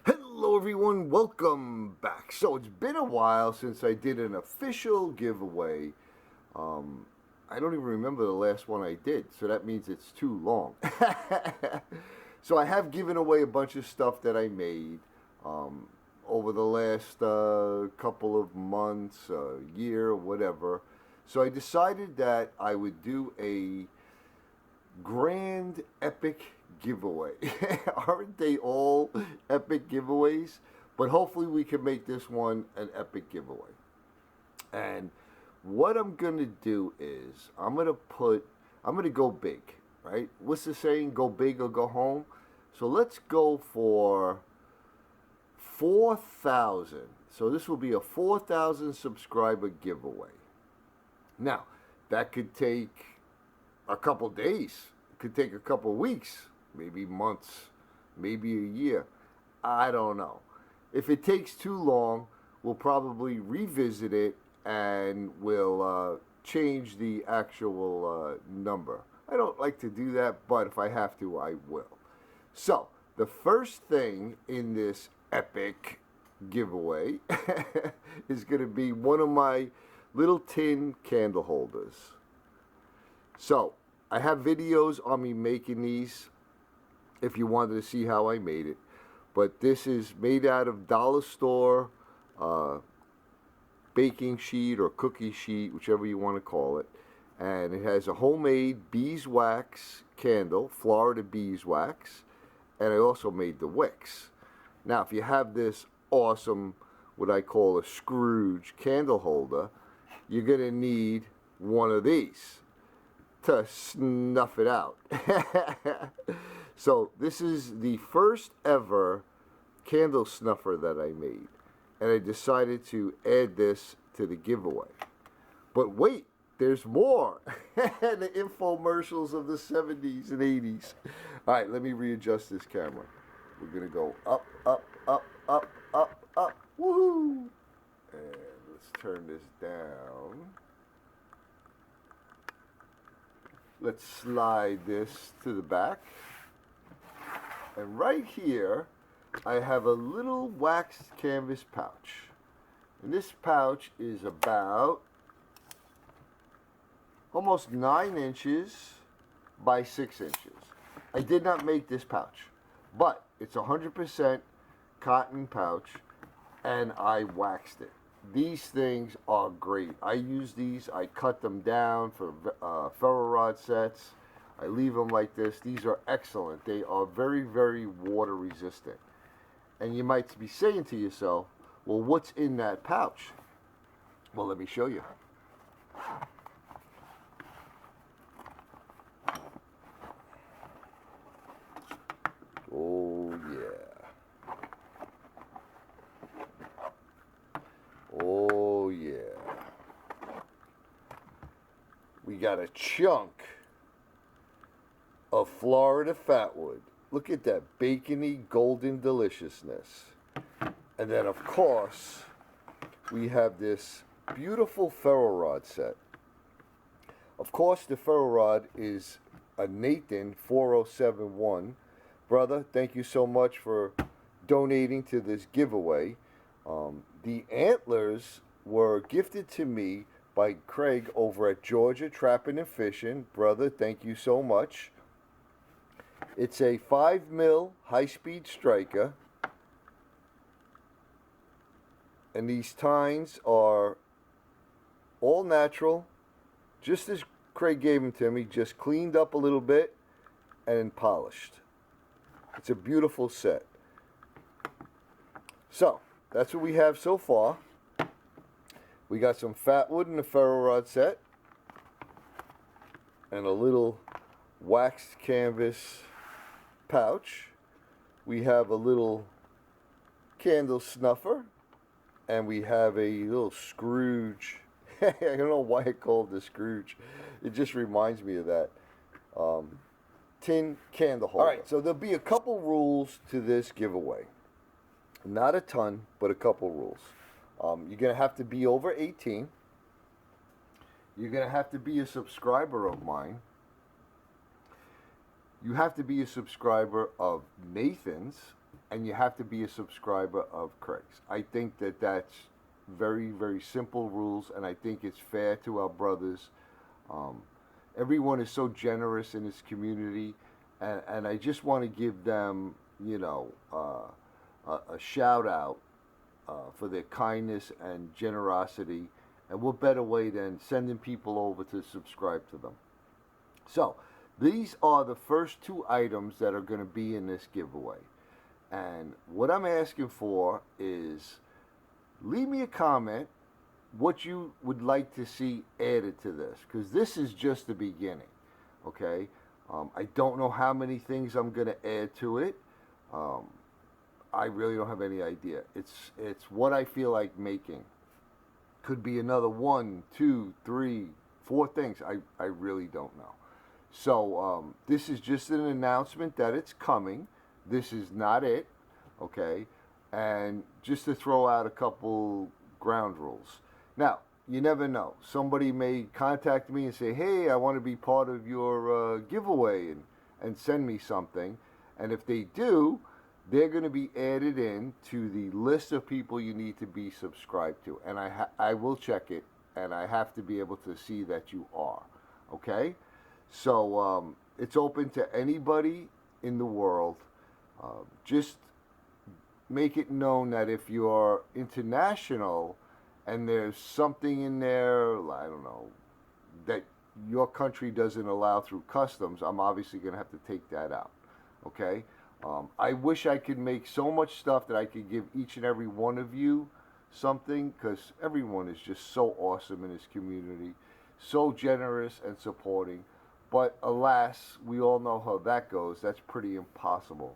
Hello everyone, welcome back. So it's been a while since I did an official giveaway. I don't even remember the last one I did, so that means it's too long. So I have given away a bunch of stuff that I made over the last couple of months, year, whatever. So I decided that I would do a grand epic giveaway. Aren't they all epic giveaways? But hopefully we can make this one an epic giveaway. And what I'm gonna do is I'm gonna go big, right? What's the saying? Go big or go home. So let's go for 4,000. So this will be a 4,000 subscriber giveaway. Now, that could take a couple days. It could take a couple weeks, maybe months, maybe a year. I don't know. If it takes too long, we'll probably revisit it and we'll change the actual number. I don't like to do that, but if I have to, I will. So, the first thing in this epic giveaway is going to be one of my little tin candle holders. So, I have videos on me making these if you wanted to see how I made it. But this is made out of dollar store baking sheet or cookie sheet, whichever you want to call it. And it has a homemade beeswax candle, Florida beeswax. And I also made the wicks. Now, if you have this awesome, what I call a Scrooge candle holder, you're going to need one of these to snuff it out. So this is the first ever candle snuffer that I made, and I decided to add this to the giveaway. But wait, there's more. The infomercials of the 70s and 80s. All right, let me readjust this camera. We're gonna go up, up, up, up, up, up. Woohoo! And let's turn this down. Let's slide this to the back. And right here, I have a little waxed canvas pouch. And this pouch is about almost 9 inches by 6 inches. I did not make this pouch, but it's 100% cotton pouch, and I waxed it. These things are great. I use these. I cut them down for ferro rod sets. I leave them like this. These are excellent. They are very, very water resistant. And you might be saying to yourself, well, what's in that pouch? Well, let me show you. Oh, yeah. Oh, yeah. We got a chunk of Florida fatwood. Look at that bacony golden deliciousness. And then, of course, we have this beautiful ferro rod set. Of course, the ferro rod is a Nathan 4071. Brother, thank you so much for donating to this giveaway. The antlers were gifted to me by Craig over at Georgia Trapping and Fishing. Brother, thank you so much. It's a 5mm high-speed striker. And these tines are all natural, just as Craig gave them to me, just cleaned up a little bit and polished. It's a beautiful set. So, that's what we have so far. We got some fatwood in the ferro rod set, and a little waxed canvas pouch. We have a little candle snuffer, and we have a little Scrooge. I don't know why I called it Scrooge. It just reminds me of that. Tin candle holder. All right, so there'll be a couple rules to this giveaway. Not a ton, but a couple rules. You're going to have to be over 18. You're going to have to be a subscriber of mine. You have to be a subscriber of Nathan's, and you have to be a subscriber of Craig's. I think that that's very, very simple rules, and I think it's fair to our brothers. Everyone is so generous in this community, and I just want to give them, a shout out for their kindness and generosity. And what better way than sending people over to subscribe to them? So, these are the first two items that are going to be in this giveaway. And what I'm asking for is leave me a comment what you would like to see added to this, because this is just the beginning, okay? I don't know how many things I'm going to add to it. I really don't have any idea. It's what I feel like making. Could be another 1, 2, 3, 4 things. I really don't know. So this is just an announcement that it's coming. This is not it, okay? And just to throw out a couple ground rules. Now, you never know. Somebody may contact me and say, hey, I want to be part of your giveaway, and send me something. And if they do, they're going to be added in to the list of people you need to be subscribed to. And I will check it, and I have to be able to see that you are, okay? So it's open to anybody in the world. Just make it known that if you're international and there's something in there, I don't know, that your country doesn't allow through customs, I'm obviously going to have to take that out, okay? I wish I could make so much stuff that I could give each and every one of you something, because everyone is just so awesome in this community, so generous and supporting. But alas, we all know how that goes. That's pretty impossible.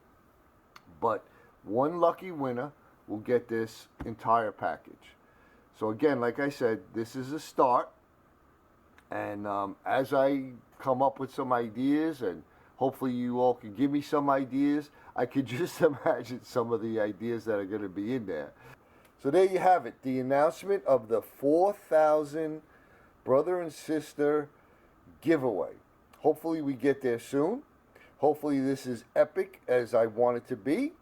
But one lucky winner will get this entire package. So again, like I said, this is a start. And as I come up with some ideas, and hopefully you all can give me some ideas, I could just imagine some of the ideas that are going to be in there. So there you have it, the announcement of the 4,000 brother and sister giveaway. Hopefully we get there soon. Hopefully this is epic as I want it to be.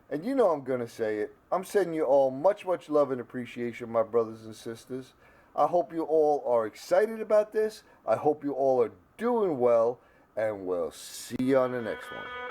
And you know I'm going to say it. I'm sending you all much, much love and appreciation, my brothers and sisters. I hope you all are excited about this. I hope you all are doing well. And we'll see you on the next one.